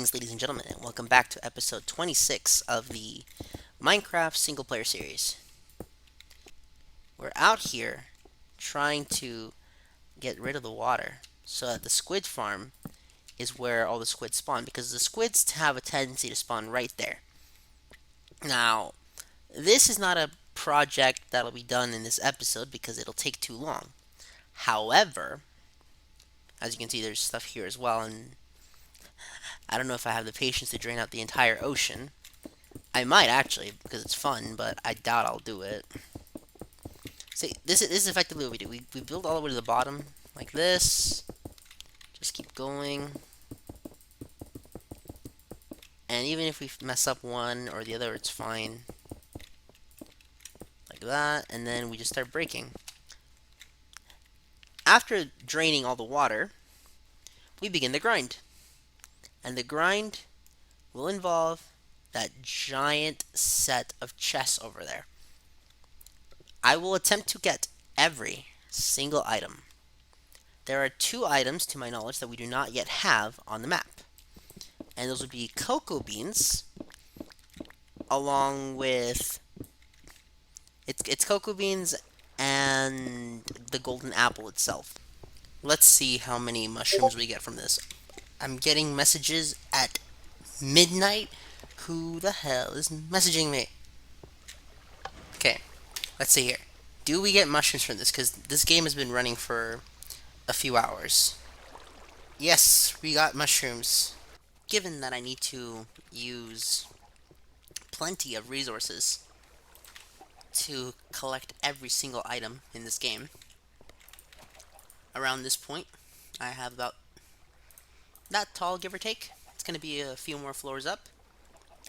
Greetings, ladies and gentlemen, and welcome back to episode 26 of the Minecraft single player series. We're out here trying to get rid of the water so that the squid farm is where all the squids spawn, because the squids have a tendency to spawn right there. Now, this is not a project that'll be done in this episode because it'll take too long. However, as you can see, there's stuff here as well, and I don't know if I have the patience to drain out the entire ocean. I might actually, because it's fun, but I doubt I'll do it. See, this is effectively what we do. We build all the way to the bottom, like this. Just keep going. And even if we mess up one or the other, it's fine. Like that, and then we just start breaking. After draining all the water, we begin the grind. And the grind will involve that giant set of chests over there. I will attempt to get every single item. There are two items, to my knowledge, that we do not yet have on the map. And those would be cocoa beans, along with... It's cocoa beans and the golden apple itself. Let's see how many mushrooms we get from this. I'm getting messages at midnight. Who the hell is messaging me? Okay, let's see here. Do we get mushrooms from this? Because this game has been running for a few hours. Yes, we got mushrooms. Given that I need to use plenty of resources to collect every single item in this game, around this point, I have about that tall, give or take. It's going to be a few more floors up.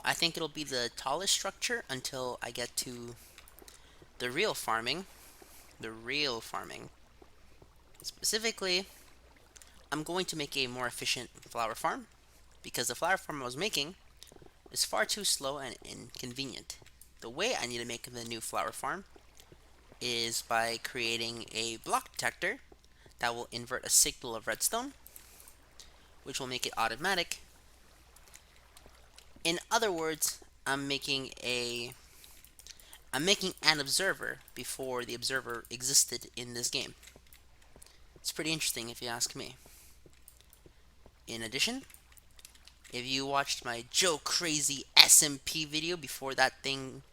I think it'll be the tallest structure until I get to the real farming. The real farming. Specifically, I'm going to make a more efficient flower farm, because the flower farm I was making is far too slow and inconvenient. The way I need to make the new flower farm is by creating a block detector that will invert a signal of redstone, which will make it automatic. In other words, I'm making an observer before the observer existed in this game. It's pretty interesting if you ask me. In addition, if you watched my Joe Crazy SMP video before that thing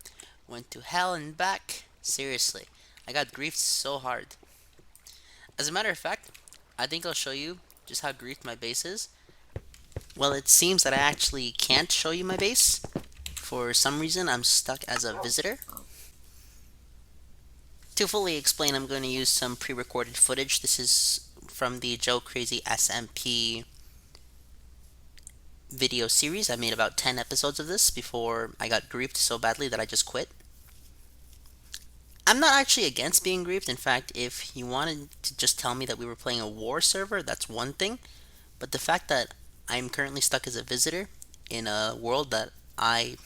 went to hell and back, seriously, I got griefed so hard. As a matter of fact, I think I'll show you just how griefed my base is. Well, it seems that I actually can't show you my base. For some reason, I'm stuck as a visitor. To fully explain, I'm going to use some pre-recorded footage. This is from the Joe Crazy SMP video series. I made about 10 episodes of this before I got griefed so badly that I just quit. I'm not actually against being griefed. In fact, if you wanted to just tell me that we were playing a war server, that's one thing. But the fact that I'm currently stuck as a visitor in a world that I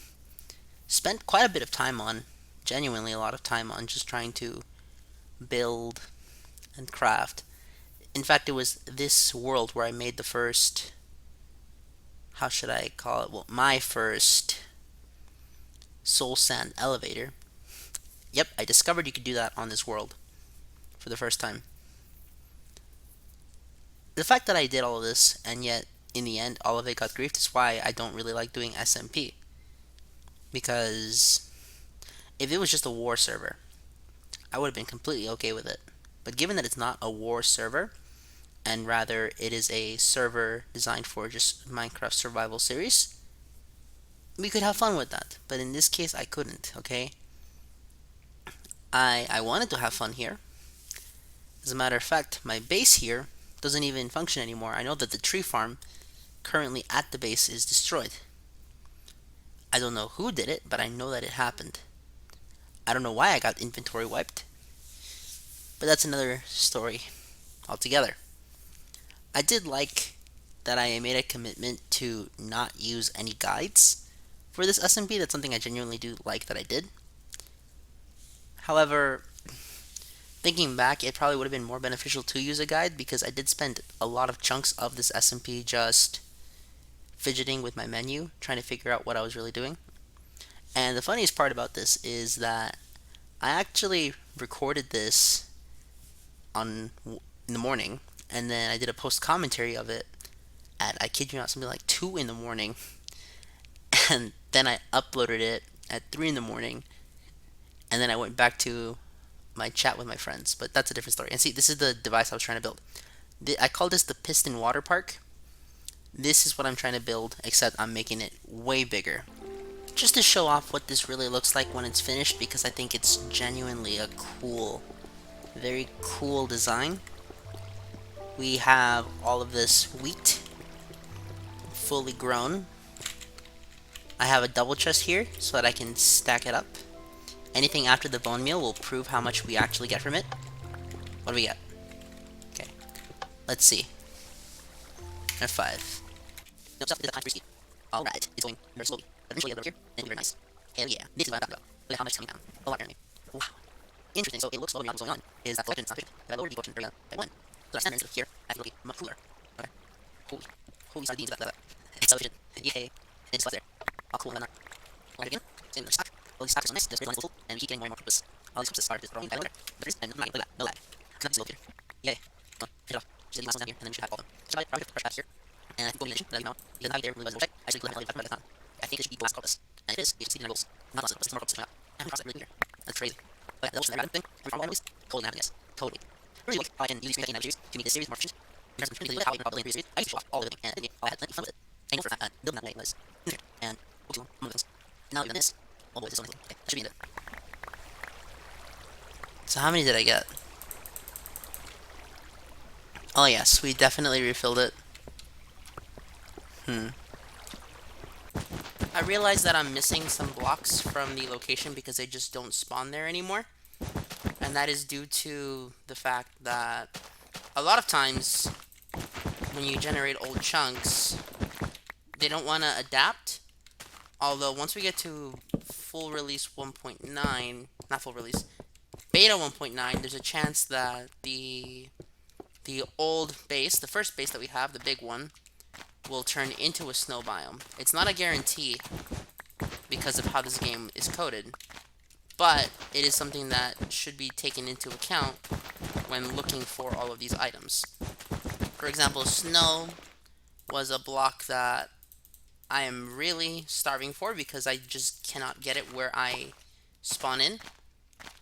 spent quite a bit of time on, genuinely a lot of time on, just trying to build and craft. In fact, it was this world where I made the first, how should I call it? Well, my first soul sand elevator. Yep, I discovered you could do that on this world for the first time. The fact that I did all of this, and yet in the end all of it got griefed, is why I don't really like doing SMP. Because if it was just a war server, I would have been completely okay with it. But given that it's not a war server, and rather it is a server designed for just Minecraft survival series, we could have fun with that. But in this case, I couldn't, okay? I wanted to have fun here. As a matter of fact, my base here doesn't even function anymore. I know that the tree farm currently at the base is destroyed. I don't know who did it, but I know that it happened. I don't know why I got inventory wiped, but that's another story altogether. I did like that I made a commitment to not use any guides for this SMP. That's something I genuinely do like that I did. However, thinking back, it probably would have been more beneficial to use a guide, because I did spend a lot of chunks of this SMP just fidgeting with my menu, trying to figure out what I was really doing. And the funniest part about this is that I actually recorded this on in the morning, and then I did a post commentary of it at, I kid you not, something like 2 in the morning, and then I uploaded it at 3 in the morning, and then I went back to my chat with my friends. But that's a different story. And see, this is the device I was trying to build. I call this the Piston Water Park. This is what I'm trying to build, except I'm making it way bigger. Just to show off what this really looks like when it's finished, because I think it's genuinely a cool, very cool design. We have all of this wheat fully grown. I have a double chest here so that I can stack it up. Anything after the bone meal will prove how much we actually get from it. What do we get? Okay, let's see. F5. No, stuff is a time risky. Alright, it's going very slowly. But eventually over here, and it'll be very nice. Hell yeah, this is what I'm talking about. Look at how much is coming down. A lot apparently. Wow. Interesting, so it looks slowly not what's going on. Is that collection is not efficient. If I lower the collection area by 1, so our standard instead of here, I have to be much cooler. Okay. Holy sardines, that. It's so efficient. Yay. And it's there. All cool and not. Right again. Same with the stock. Well, these stocks are so nice, the spray is full, and we keep getting more and more purpose. All these purposes are just growing by longer. But there's, and look at that, no lag. Not slow here. Yay. Well, hit it off. Just leave last one down here, and then we should have all of them. So probably brush back here. And I think we'll be but now, because now there really was no check. I actually have by the time. I think it should be last corpus. And it is, we succeeded in our goals. Not lost it, but it's more corpus coming out. And we crossed it really weird. That's crazy. But yeah, the ocean thing, and from all enemies, totally navigating this. Totally. Really like how I can use these navigators to make this series more efficient. There's some really how I can probably in previous series. I used to show off all the living, and I had plenty of fun with it. And you know for that, building that way was interesting. And okay, one of those. Now we've done this. Oh boy, this is so nice. Okay, that should be in there. So how many did I get? Oh yes, we definitely refilled it. I realized that I'm missing some blocks from the location because they just don't spawn there anymore. And that is due to the fact that a lot of times when you generate old chunks, they don't want to adapt. Although once we get to full release 1.9, not full release, beta 1.9, there's a chance that the old base, the first base that we have, the big one, will turn into a snow biome. It's not a guarantee because of how this game is coded, but it is something that should be taken into account when looking for all of these items. For example, snow was a block that I am really starving for because I just cannot get it where I spawn in.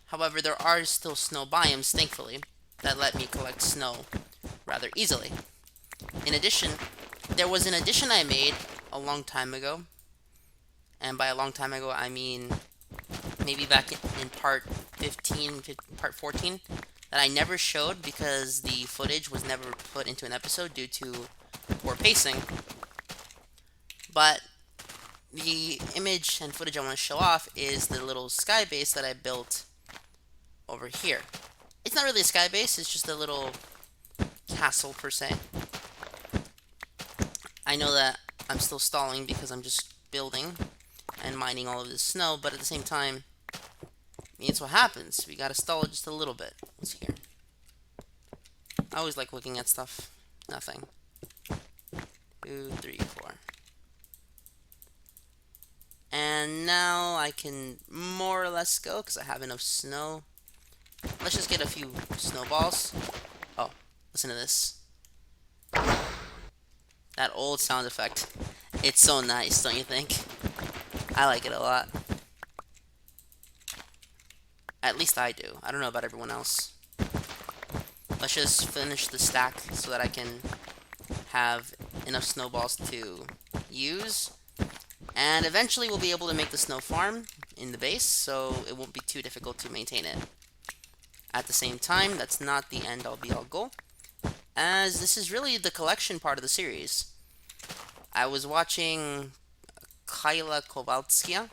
However, there are still snow biomes, thankfully, that let me collect snow rather easily. In addition, there was an addition I made a long time ago, and by a long time ago I mean maybe back in part 15, part 14, that I never showed because the footage was never put into an episode due to poor pacing. But the image and footage I want to show off is the little sky base that I built over here. It's not really a sky base, it's just a little castle per se. I know that I'm still stalling because I'm just building and mining all of this snow, but at the same time, it's what happens. We gotta stall it just a little bit. What's here? I always like looking at stuff. Nothing. 2, 3, 4. And now I can more or less go because I have enough snow. Let's just get a few snowballs. Oh, listen to this. That old sound effect. It's so nice, don't you think? I like it a lot. At least I do. I don't know about everyone else. Let's just finish the stack so that I can have enough snowballs to use. And eventually we'll be able to make the snow farm in the base, so it won't be too difficult to maintain it. At the same time, that's not the end-all be-all goal, as this is really the collection part of the series. I was watching Kyla Kowalskia,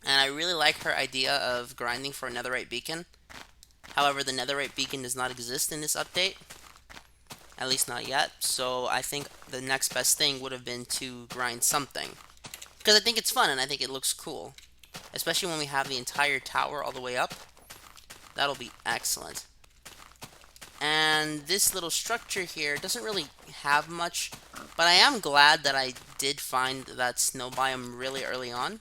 and I really like her idea of grinding for a netherite beacon. However, the netherite beacon does not exist in this update, at least not yet, so I think the next best thing would have been to grind something. Because I think it's fun and I think it looks cool. Especially when we have the entire tower all the way up. That'll be excellent. And this little structure here doesn't really have much, but I am glad that I did find that snow biome really early on.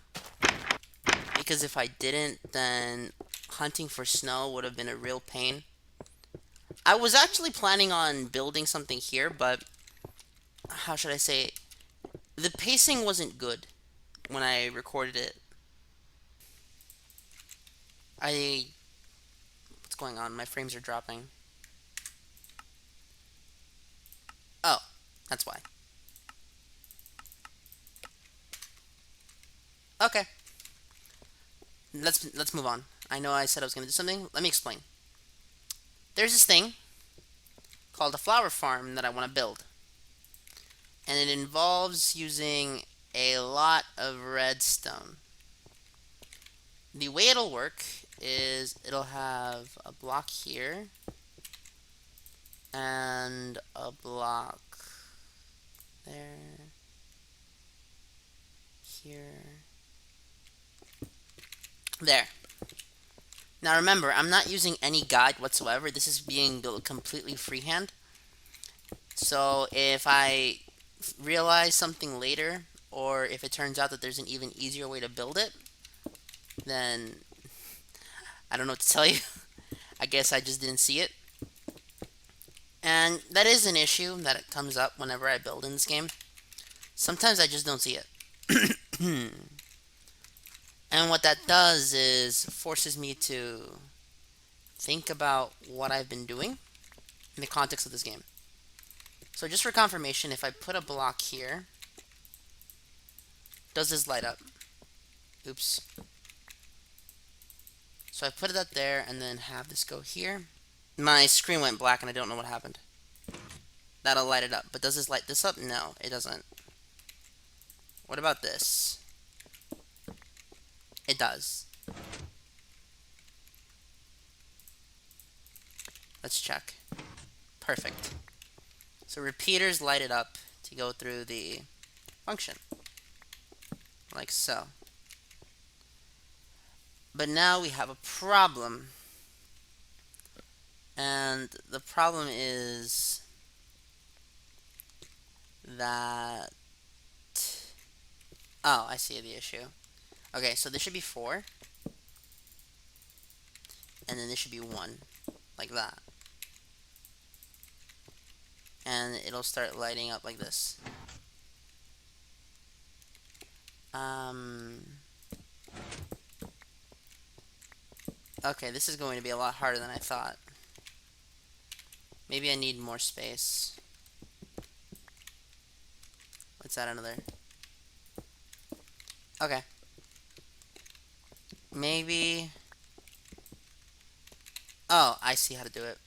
Because if I didn't, then hunting for snow would have been a real pain. I was actually planning on building something here, but how should I say it? The pacing wasn't good when I recorded it. I What's going on? My frames are dropping. Oh, that's why. Okay, let's move on. I know I said I was going to do something. Let me explain. There's this thing called a flower farm that I want to build, and it involves using a lot of redstone. The way it'll work is it'll have a block here and a block there, here, there. Now remember, I'm not using any guide whatsoever. This is being built completely freehand. So if I realize something later, or if it turns out that there's an even easier way to build it, then I don't know what to tell you. I guess I just didn't see it. And that is an issue that it comes up whenever I build in this game. Sometimes I just don't see it. And what that does is forces me to think about what I've been doing in the context of this game. So just for confirmation, if I put a block here, does this light up? Oops. So I put it up there and then have this go here. My screen went black and I don't know what happened. That'll light it up. But does this light this up? No, it doesn't. What about this? It does. Let's check. Perfect. So repeaters light it up to go through the function. Like so. But now we have a problem. And the problem is that... Oh, I see the issue. Okay, so this should be 4. And then this should be 1. Like that. And it'll start lighting up like this. Okay, this is going to be a lot harder than I thought. Maybe I need more space. Let's add another. Okay. Maybe... Oh, I see how to do it.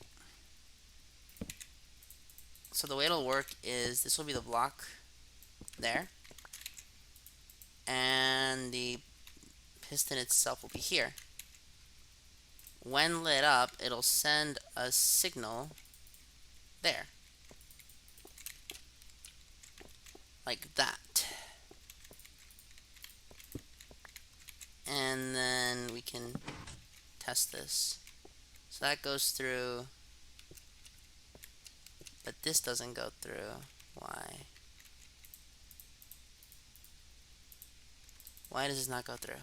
So the way it'll work is this will be the block there. And the piston itself will be here. When lit up, it'll send a signal there. Like that. And then we can test this. So that goes through, but this doesn't go through. Why? Why does this not go through?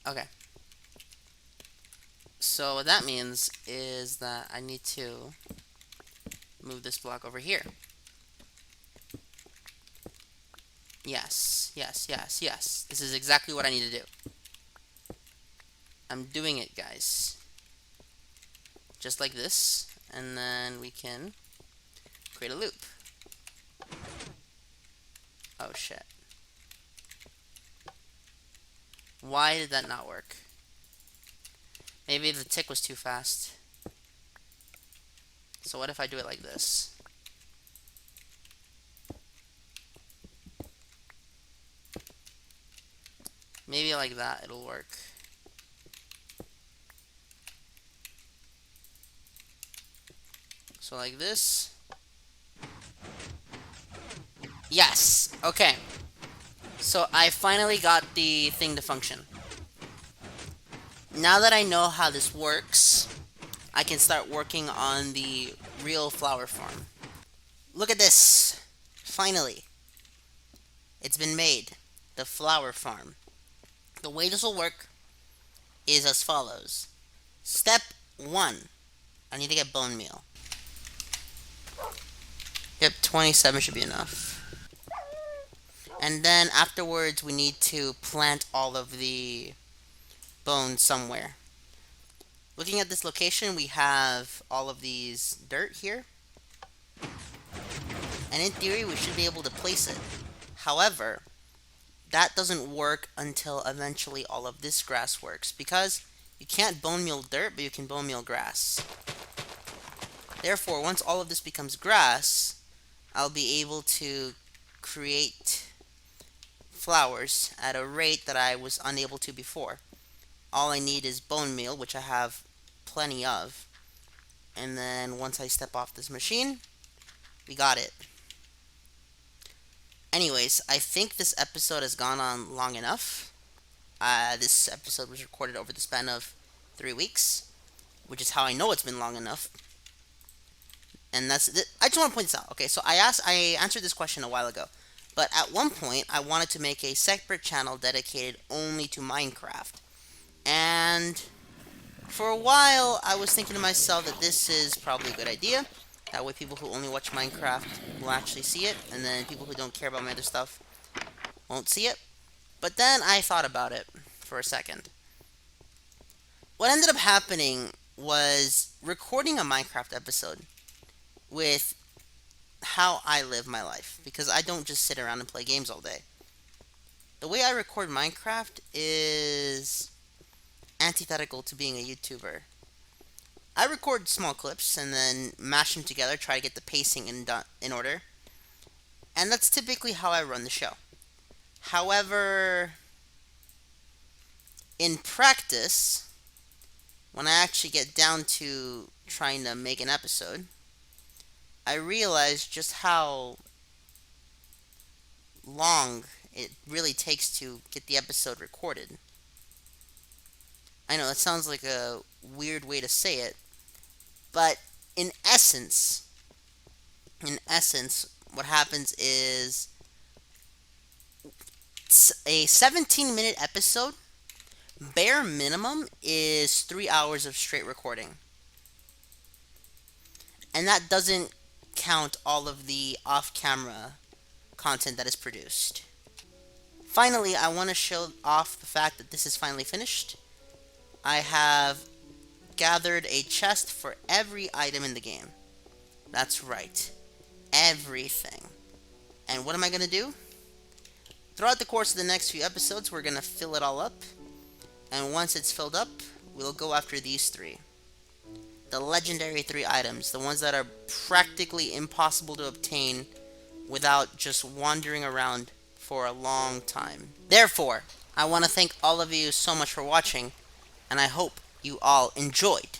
Okay. So what that means is that I need to move this block over here. Yes, yes, yes, yes. This is exactly what I need to do. I'm doing it, guys. Just like this, and then we can create a loop. Oh shit. Why did that not work? Maybe the tick was too fast. So what if I do it like this? Maybe like that, it'll work. So like this. Yes! Okay. So I finally got the thing to function. Now that I know how this works, I can start working on the real flower farm. Look at this! Finally, it's been made. The flower farm. The way this will work is as follows. Step 1. I need to get bone meal. Yep, 27 should be enough. And then afterwards, we need to plant all of the bones somewhere. Looking at this location, we have all of these dirt here. And in theory, we should be able to place it. However, that doesn't work until eventually all of this grass works. Because you can't bone meal dirt, but you can bone meal grass. Therefore, once all of this becomes grass, I'll be able to create flowers at a rate that I was unable to before. All I need is bone meal, which I have plenty of. And then once I step off this machine, we got it. Anyways, I think this episode has gone on long enough. This episode was recorded over the span of 3 weeks, which is how I know it's been long enough. And I just want to point this out. Okay, so I answered this question a while ago, but at one point I wanted to make a separate channel dedicated only to Minecraft, and for a while I was thinking to myself that this is probably a good idea. That way people who only watch Minecraft will actually see it, and then people who don't care about my other stuff won't see it. But then I thought about it for a second. What ended up happening was recording a Minecraft episode with how I live my life, because I don't just sit around and play games all day. The way I record Minecraft is antithetical to being a YouTuber. I record small clips and then mash them together, try to get the pacing in order, and that's typically how I run the show. However, in practice, when I actually get down to trying to make an episode, I realize just how long it really takes to get the episode recorded. I know that sounds like a weird way to say it, but in essence, what happens is a 17-minute episode, bare minimum, is 3 hours of straight recording. And that doesn't count all of the off-camera content that is produced. Finally, I want to show off the fact that this is finally finished. I have gathered a chest for every item in the game. That's right. Everything. And what am I going to do? Throughout the course of the next few episodes, we're going to fill it all up. And once it's filled up, we'll go after these 3. The legendary 3 items. The ones that are practically impossible to obtain without just wandering around for a long time. Therefore, I want to thank all of you so much for watching, and I hope you all enjoyed.